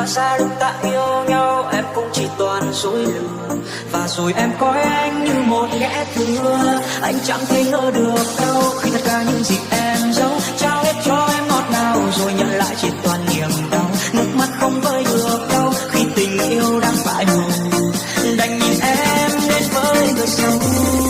xa lúc ta yêu nhau em cũng chỉ toàn dối lừa. Và rồi em coi anh như một kẻ thua, anh chẳng thể ngờ được đâu khi tất cả những gì em giấu trao hết cho em ngọt ngào, rồi nhận lại chỉ toàn niềm đau. Nước mắt không vơi được đâu khi tình yêu đang phai màu, đành nhìn em đến với người xấu.